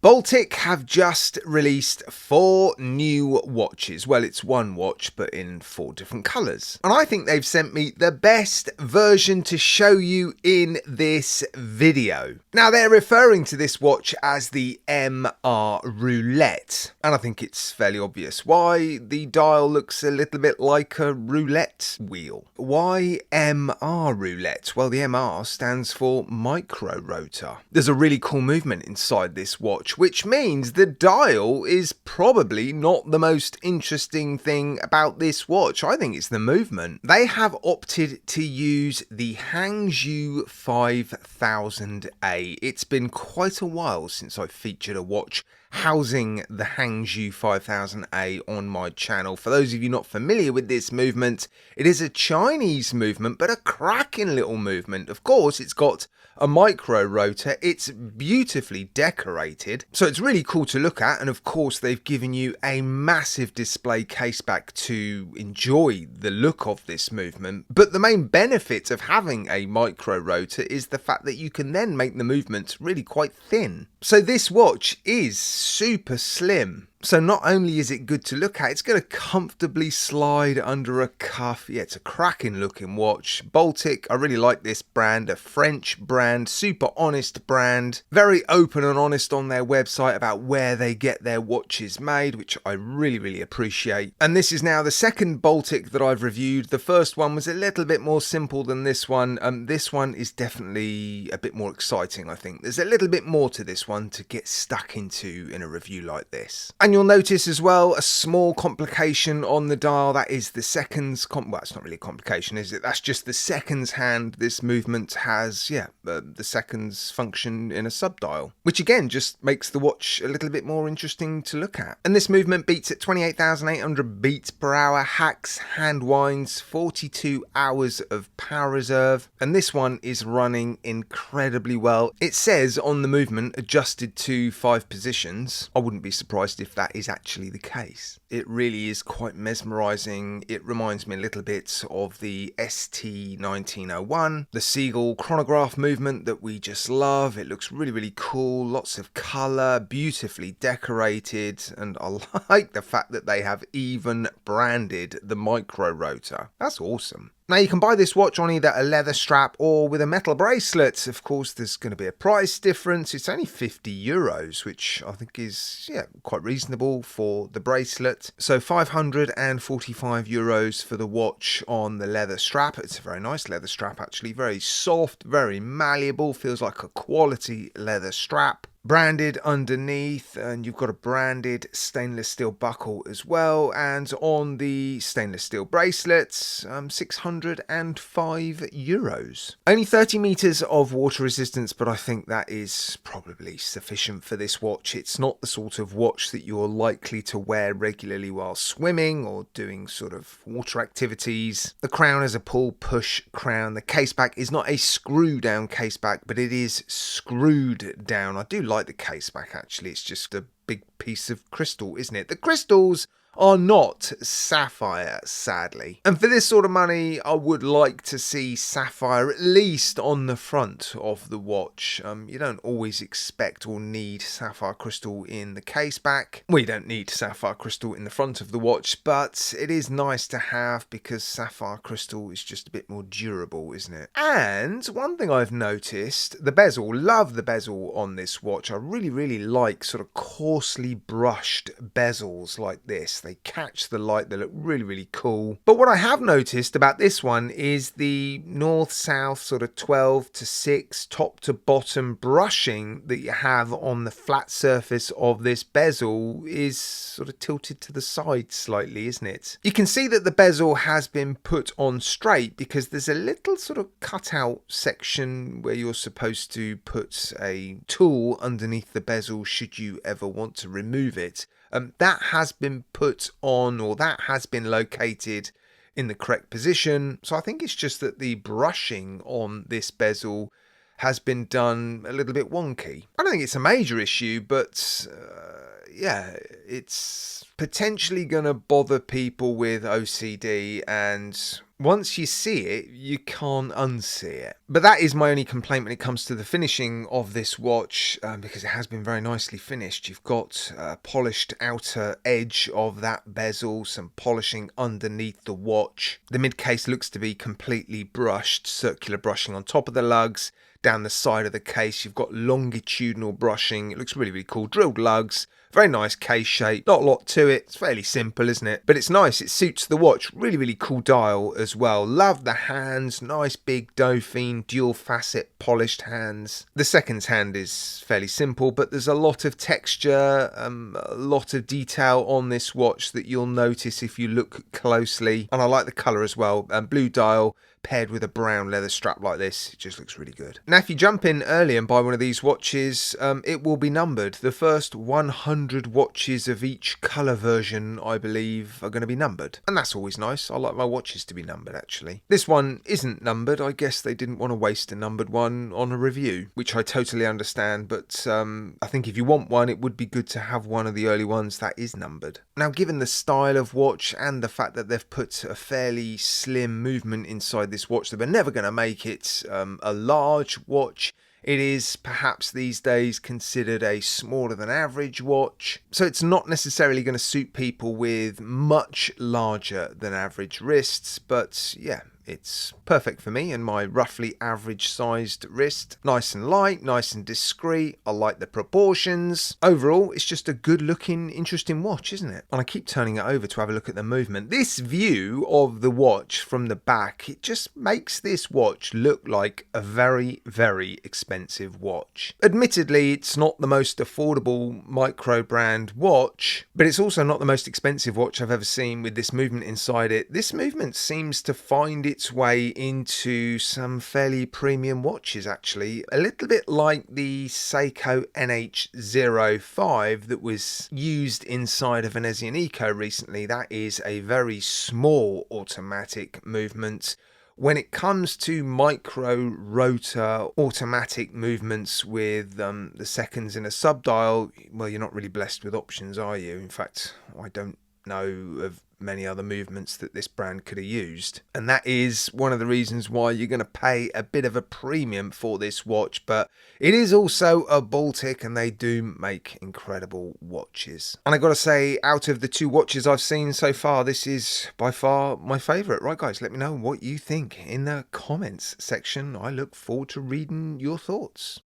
Baltic have just released 4 new watches. Well, it's one watch, but in 4 different colours. And I think they've sent me the best version to show you in this video. Now, they're referring to this watch as the MR Roulette. And I think it's fairly obvious why. The dial looks a little bit like a roulette wheel. Why MR Roulette? Well, the MR stands for micro rotor. There's a really cool movement inside this watch, which means the dial is probably not the most interesting thing about this watch. I think it's the movement. They have opted to use the Hangzhou 5000A. It's been quite a while since I've featured a watch housing the Hangzhou 5000A on my channel. For those of you not familiar with this movement, it is a Chinese movement, but a cracking little movement. Of course, it's got a micro rotor. It's beautifully decorated, so it's really cool to look at. And of course, they've given you a massive display caseback to enjoy the look of this movement. But the main benefit of having a micro rotor is the fact that you can then make the movement really quite thin. So this watch is super slim. So not only is it good to look at, it's going to comfortably slide under a cuff. Yeah, it's a cracking looking watch. Baltic, I really like this brand, a French brand, super honest brand. Very open and honest on their website about where they get their watches made, which I really appreciate. And this is now the second Baltic that I've reviewed. The first one was a little bit more simple than this one. This one is definitely a bit more exciting, I think. There's a little bit more to this one to get stuck into in a review like this. And you'll notice as well a small complication on the dial. That is the seconds. Well, it's not really a complication, is it? That's just the seconds hand. This movement has, the seconds function in a subdial, which again just makes the watch a little bit more interesting to look at. And this movement beats at 28,800 beats per hour, hacks, hand winds, 42 hours of power reserve. And this one is running incredibly well. It says on the movement adjusted to 5 positions. I wouldn't be surprised if that is actually the case. It really is quite mesmerizing. It reminds me a little bit of the ST1901, the Seagull chronograph movement that we just love. It looks really cool, lots of color, beautifully decorated, and I like the fact that they have even branded the micro rotor. That's awesome. Now, you can buy this watch on either a leather strap or with a metal bracelet. Of course, there's going to be a price difference. It's only €50, which I think is, quite reasonable for the bracelet. So €545 for the watch on the leather strap. It's a very nice leather strap, actually. Very soft, very malleable. Feels like a quality leather strap. Branded underneath, and you've got a branded stainless steel buckle as well. And on the stainless steel bracelets, €605. Only 30 meters of water resistance, but I think that is probably sufficient for this watch. It's not the sort of watch that you're likely to wear regularly while swimming or doing sort of water activities. The crown is a pull-push crown. The caseback is not a screw-down caseback, but it is screwed down. I do like the caseback, actually. It's just a big piece of crystal, isn't it? The crystals are not sapphire, sadly. And for this sort of money, I would like to see sapphire at least on the front of the watch. You don't always expect or need sapphire crystal in the caseback. We don't need sapphire crystal in the front of the watch, but it is nice to have because sapphire crystal is just a bit more durable, isn't it? And one thing I've noticed, the bezel, love the bezel on this watch. I really like sort of coarsely brushed bezels like this. They catch the light, they look really cool. But what I have noticed about this one is the north-south sort of 12 to 6 top to bottom brushing that you have on the flat surface of this bezel is sort of tilted to the side slightly, isn't it? You can see that the bezel has been put on straight because there's a little sort of cutout section where you're supposed to put a tool underneath the bezel should you ever want to remove it. That has been put on, or that has been located in the correct position. So I think it's just that the brushing on this bezel has been done a little bit wonky. I don't think it's a major issue, but it's potentially going to bother people with OCD, and Once you see it, you can't unsee it. But that is my only complaint when it comes to the finishing of this watch, because it has been very nicely finished. You've got a polished outer edge of that bezel, some polishing underneath the watch. The mid case looks to be completely brushed, circular brushing on top of the lugs. Down the side of the case, you've got longitudinal brushing. It looks really, really cool. Drilled lugs. Very nice case shape. Not a lot to it. It's fairly simple, isn't it? But it's nice. It suits the watch. Really, really cool dial as well. Love the hands. Nice big Dauphine dual facet polished hands. The seconds hand is fairly simple, but there's a lot of texture, a lot of detail on this watch that you'll notice if you look closely. And I like the colour as well. Blue dial paired with a brown leather strap like this, it just looks really good. Now if you jump in early and buy one of these watches, it will be numbered. The first 100 watches of each colour version, I believe, are going to be numbered, and that's always nice. I like my watches to be numbered, actually. This one isn't numbered. I guess they didn't want to waste a numbered one on a review, which I totally understand, but I think if you want one, it would be good to have one of the early ones that is numbered. Now, given the style of watch and the fact that they've put a fairly slim movement inside this watch, that we're never going to make it a large watch. It is perhaps these days considered a smaller than average watch, so it's not necessarily going to suit people with much larger than average wrists, but yeah, it's perfect for me and my roughly average sized wrist. Nice and light, nice and discreet. I like the proportions. Overall, it's just a good looking, interesting watch, isn't it? And I keep turning it over to have a look at the movement. This view of the watch from the back, it just makes this watch look like a very, very expensive watch. Admittedly, it's not the most affordable micro brand watch, but it's also not the most expensive watch I've ever seen with this movement inside it. This movement seems to find its way into some fairly premium watches, actually. A little bit like the Seiko NH05 that was used inside a Venetian Eco recently. That is a very small automatic movement. When it comes to micro rotor automatic movements with the seconds in a sub-dial, well, you're not really blessed with options, are you? In fact, I don't know of many other movements that this brand could have used, and that is one of the reasons why you're going to pay a bit of a premium for this watch. But it is also a Baltic, and they do make incredible watches. And I gotta say, out of the two watches I've seen so far, this is by far my favourite. Right guys, let me know what you think in the comments section. I look forward to reading your thoughts.